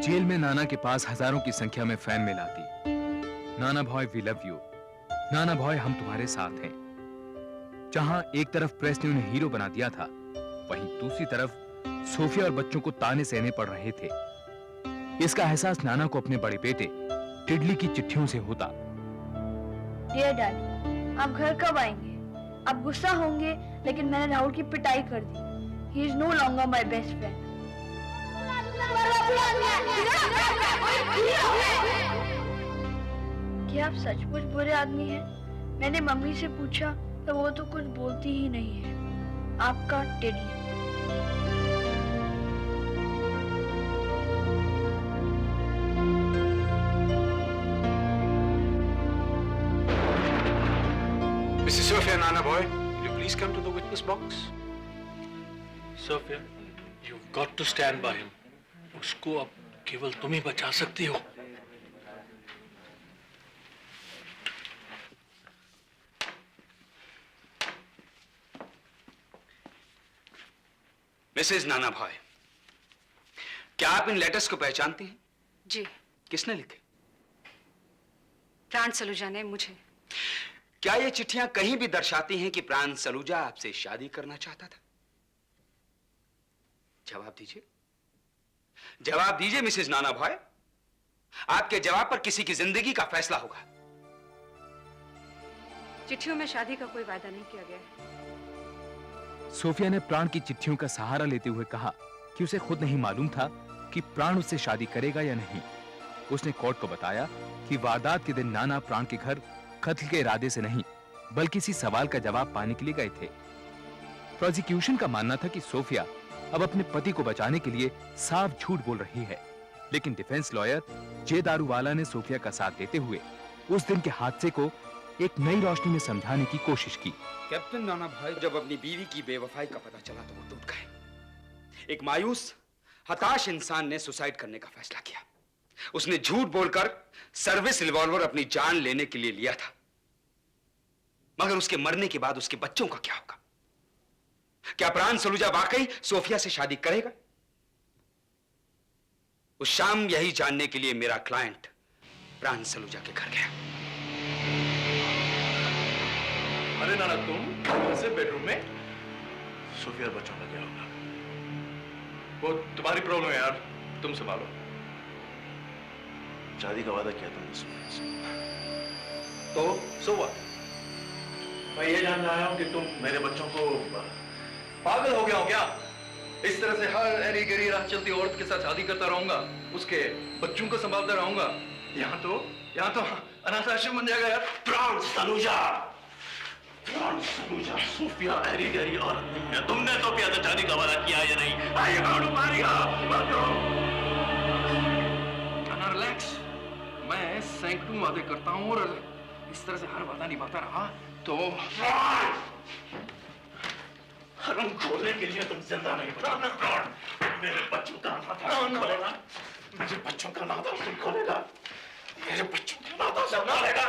Jail में नाना के पास हजारों की संख्या में फैन मिल आती। नाना भॉय वी लव यू, नाना भॉय हम तुम्हारे साथ हैं। जहां एक तरफ प्रेस ने उन्हें हीरो बना दिया था, वहीं दूसरी तरफ सोफिया और बच्चों को ताने सहने पड़ रहे थे। इसका एहसास नाना को अपने बड़े बेटे टिडली की चिट्ठियों से होता। डियर डैडी, आप घर कब आएंगे? आप गुस्सा होंगे, लेकिन मैंने राहुल की पिटाई कर दी। He is no longer my best friend. क्या आप सचमुच बुरे आदमी हैं? मैंने मम्मी से पूछा तो वो तो कुछ बोलती ही नहीं है। आपका टिडली। Mrs. Sophia, Nana boy, will you please come to the witness box? Sophia, you've got to stand by him. उसको अब केवल तुम ही बचा सकती हो। मिसेज नाना भॉय, क्या आप इन लेटर्स को पहचानती हैं? जी। किसने लिखे? प्राण सलूजा ने मुझे। क्या ये चिट्ठियां कहीं भी दर्शाती हैं कि प्राण सलूजा आपसे शादी करना चाहता था? जवाब दीजिए, जवाब दीजिए मिसेज नाना भॉय। आपके जवाब पर किसी की जिंदगी का फैसला होगा। चिट्ठियों में शादी का कोई वादा नहीं किया गया है। सोफिया ने प्राण की चिट्ठियों का सहारा लेते हुए कहा कि उसे खुद नहीं मालूम था कि प्राण उससे शादी करेगा या नहीं। उसने कोर्ट को बताया कि वारदात के दिन नाना प्राण के घर कत्ल के इरादे से नहीं, बल्कि इसी सवाल का जवाब पाने के लिए गए थे। प्रोसिक्यूशन का मानना था कि सोफिया अब अपने पति को बचाने के लिए साफ झूठ बोल रही है, लेकिन डिफेंस लॉयर जे दारूवाला ने सोफिया का साथ देते हुए उस दिन के हादसे को एक नई रोशनी में समझाने की कोशिश की। कैप्टन नाना भाई जब अपनी बीवी की बेवफाई का पता चला तो वो टूट गए। एक मायूस, हताश इंसान ने सुसाइड करने का फैसला किया। उसने झूठ बोलकर सर्विस रिवॉल्वर अपनी जान लेने के लिए लिया था। मगर उसके मरने के बाद उसके बच्चों का क्या होगा? क्या प्राण सलूजा वाकई सोफिया से शादी करेगा? उस शाम यही जानने के लिए मेरा क्लाइंट प्राण सलूजा के घर गया। अरे नाना, तुम ऐसे बेडरूम में? सोफिया बच्चों का क्या होगा? वो तुम्हारी प्रॉब्लम है यार, तुम संभालो। शादी का वादा किया तुमने सोफिया से, तो सो व्हाट? मैं ये जानना आया हूं कि तुम मेरे बच्चों को पागल हो गया हो क्या? इस तरह से हर एरी गरी राह चलती औरत के साथ शादी करता रहूंगा, उसके बच्चों को संभालता रहूंगा। यहाँ तो अनाथ आश्रम बन जाएगा यार। प्राण सलूजा सोफिया एरी गरी औरत नहीं है। तुमने सोफिया से शादी का वादा किया या नहीं? रिलैक्स, मैं सैकड़ों वादे करता हूँ और इस तरह से हर वादा निभाता रहा तो हरम खोलने के लिए तुम जिंदा नहीं बचा। मेरे बच्चों का नाता खोलेगा, मेरे बच्चों का नाता तुम खोलेगा, मेरे बच्चों का नाता सब खोलेगा।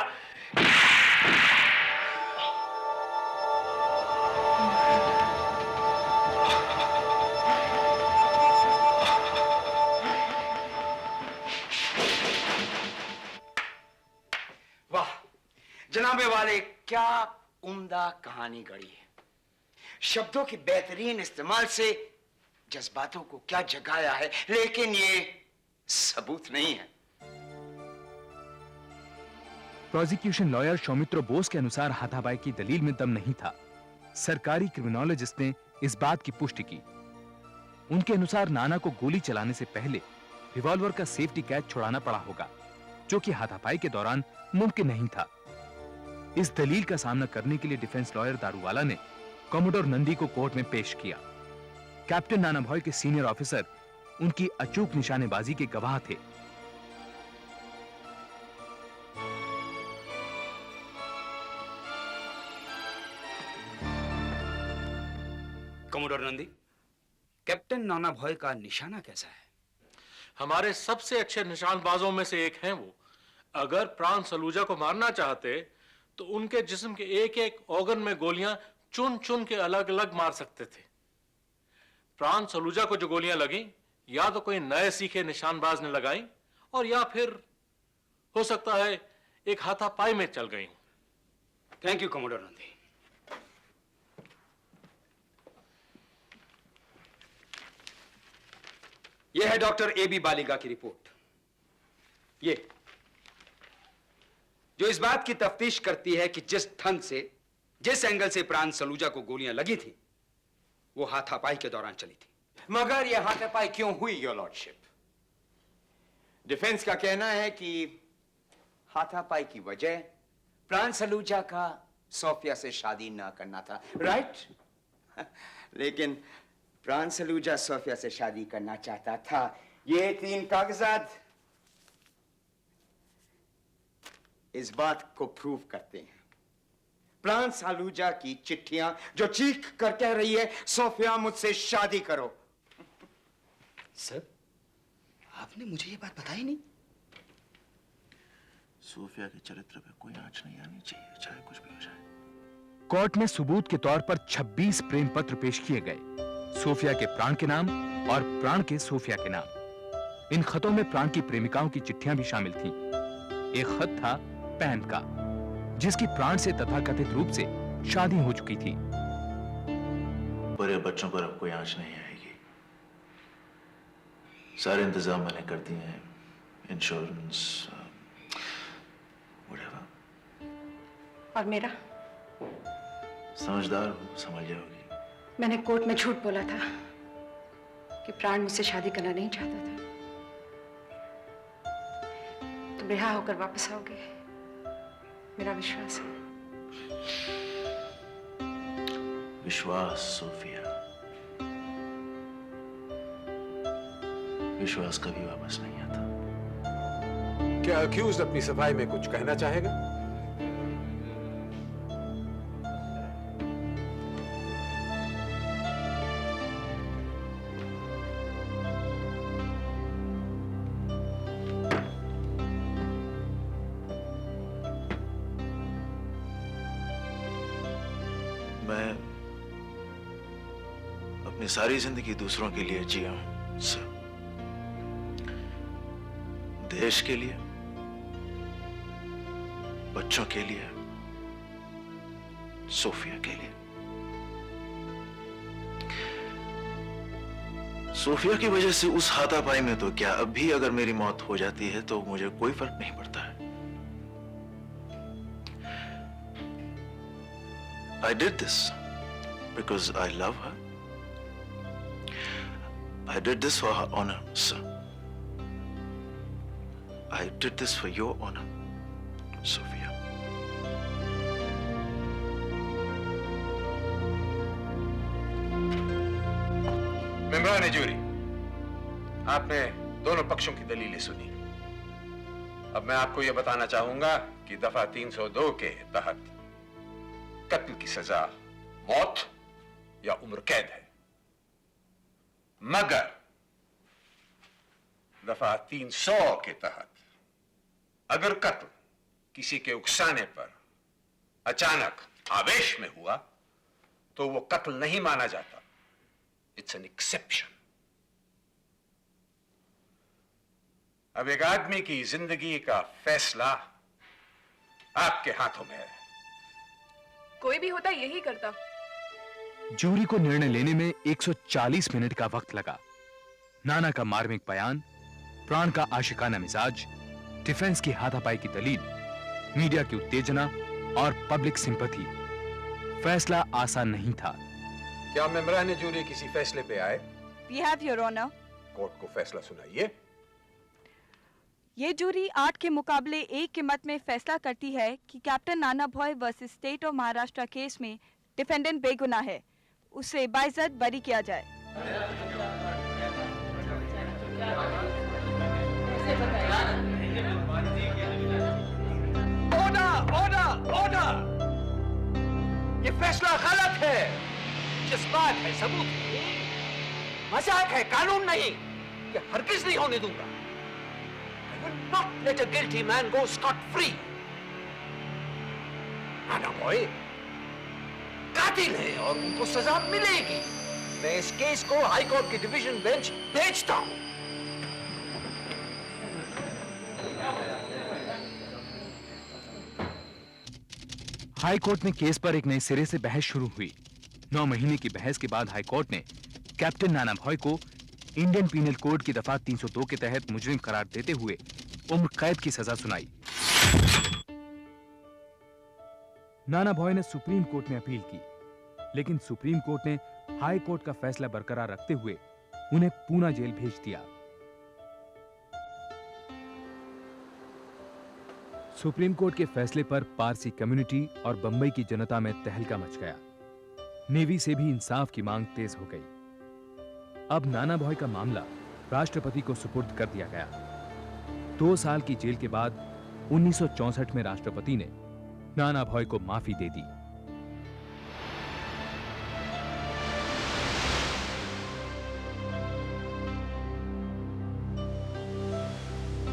वाह जनाबे वाले, क्या उम्दा कहानी गढ़ी है। शब्दों के बेहतरीन इस्तेमाल से जज्बातों को क्या जगाया है, लेकिन ये सबूत नहीं है। प्रोसिक्यूशन लॉयर सौमित्र बोस के अनुसार हाथापाई की दलील में दम नहीं था। सरकारी क्रिमिनोलॉजिस्ट ने इस बात की पुष्टि की। उनके अनुसार नाना को गोली चलाने से पहले रिवॉल्वर का सेफ्टी कैच छुड़ाना पड़ा होगा, जो कि हाथापाई के दौरान मुमकिन नहीं था। इस दलील का सामना करने के लिए डिफेंस लॉयर दारूवाला ने कमोडोर नंदी को कोर्ट में पेश किया। कैप्टन नाना भॉय के सीनियर ऑफिसर उनकी अचूक निशानेबाजी के गवाह थे। कमोडोर नंदी, कैप्टन नाना भॉय का निशाना कैसा है? हमारे सबसे अच्छे निशानबाजों में से एक हैं वो। अगर प्राण सलूजा को मारना चाहते तो उनके जिस्म के एक एक ऑर्गन में गोलियां चुन चुन के अलग अलग मार सकते थे। प्राण सलूजा को जो गोलियां लगी, या तो कोई नए सीखे निशानबाज ने लगाई और या फिर हो सकता है एक हाथापाई में चल गई। Thank you commodore Nandi. यह है डॉक्टर एबी बालिगा की रिपोर्ट। ये जो इस बात की तफ्तीश करती है कि जिस ढंग से, जिस एंगल से प्राण सलूजा को गोलियां लगी थी वो हाथापाई के दौरान चली थी। मगर यह हाथापाई क्यों हुई योर लॉर्डशिप? डिफेंस का कहना है कि हाथापाई की वजह प्राण सलूजा का सोफिया से शादी ना करना था, राइट? लेकिन प्राण सलूजा सोफिया से शादी करना चाहता था। ये 3 कागजात इस बात को प्रूव करते हैं। प्राण सलूजा की चिट्ठियां जो चीख कर कह रही है सोफिया मुझसे शादी करो। सर, आपने मुझे ये बात बताई नहीं। सोफिया के चरित्र पे कोई आंच नहीं आनी चाहिए, चाहे कुछ भी हो जाए। कोर्ट में सबूत के तौर पर 26 प्रेम पत्र पेश किए गए, सोफिया के प्राण के नाम और प्राण के सोफिया के नाम। इन खतों में प्राण की प्रेमिकाओं की चिट्ठियां भी शामिल थीं। एक खत था पैन का, जिसकी प्राण से तथाकथित रूप से शादी हो चुकी थी। बड़े बच्चों पर अब कोई आंच नहीं आएगी। सारे इंतजाम मैंने कर दिए हैं, इंश्योरेंस whatever। और मेरा? समझदार हो, समझ जाओगी। मैंने कोर्ट में झूठ बोला था कि प्राण मुझसे शादी करना नहीं चाहता था। तुम रिहा होकर वापस आओगे, मेरा विश्वास है। विश्वास सोफिया, विश्वास कभी वापस नहीं आता। क्या अक्यूज्ड अपनी सफाई में कुछ कहना चाहेगा? मैं अपनी सारी जिंदगी दूसरों के लिए जिया हूं सर। देश के लिए, बच्चों के लिए, सोफिया के लिए। सोफिया की वजह से उस हाथापाई में तो क्या, अब भी अगर मेरी मौत हो जाती है तो मुझे कोई फर्क नहीं पड़ता है। I did this because I love her. I did this for her honor, sir. I did this for your honor, Sophia. मेंबरान जूरी, आपने दोनों पक्षों की दलीलें सुनी। अब मैं आपको यह बताना चाहूंगा कि दफा 302 के तहत कत्ल की सजा मौत या उम्र कैद है, मगर दफा 300 के तहत अगर कत्ल किसी के उकसाने पर अचानक आवेश में हुआ तो वो कत्ल नहीं माना जाता। It's an exception. अब एक आदमी की जिंदगी का फैसला आपके हाथों में है। कोई भी होता यही करता। जूरी को निर्णय लेने में 140 मिनट का वक्त लगा। नाना का मार्मिक बयान, प्राण का आशिकाना मिजाज, डिफेंस की हाथापाई की दलील, मीडिया की उत्तेजना और पब्लिक सिंपैथी। फैसला आसान नहीं था। क्या मेंबरान जूरी किसी फैसले पे आए? We have your honor। Court को फैसला सुनाइए। ये जूरी 8 के मुकाबले 1 के मत में फैसला करती है कि captain Nana Bhoy versus state of Maharashtra case में डिफेंडेंट बेगुनाह है, उसे बाइज्जत बरी किया जाए। Order, order, order! ये फैसला गलत है। जज्बात है, सबूत है, मजाक है, कानून नहीं। ये हरगिज नहीं होने दूंगा। I will not let a guilty man go scot free. Nana boy कातिल है और उनको सजा मिलेगी। मैं इस केस को हाई कोर्ट की डिवीजन बेंच भेजता हूं। हाई कोर्ट में केस पर एक नए सिरे से बहस शुरू हुई। 9 महीने की बहस के बाद हाई कोर्ट ने कैप्टन नाना भॉय को इंडियन पीनल कोड की दफा 302 के तहत मुजरिम करार देते हुए उम्र कैद की सजा सुनाई। नाना भॉय ने सुप्रीम कोर्ट में अपील की, लेकिन सुप्रीम कोर्ट ने हाई कोर्ट का फैसला बरकरार रखते हुए उन्हें पूना जेल भेज दिया। सुप्रीम कोर्ट के फैसले पर पारसी कम्युनिटी और बंबई की जनता में तहलका मच गया। नेवी से भी इंसाफ की मांग तेज हो गई। अब नाना भॉय का मामला राष्ट्रपति को सुपुर्द कर दिया गया। 2 साल की जेल के बाद 1964 में राष्ट्रपति ने नाना भॉय को माफी दे दी।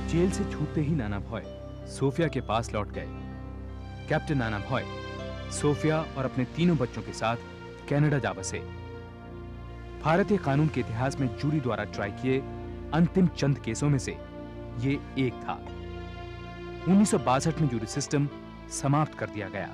जेल से छूटते ही नाना भॉय सोफिया के पास लौट गए। कैप्टन नाना भॉय सोफिया और अपने 3 बच्चों के साथ कनाडा जा बसे। भारतीय कानून के इतिहास में जूरी द्वारा ट्राई किए अंतिम चंद केसों में से ये एक था। 1962 में जूरी सिस्टम समाप्त कर दिया गया।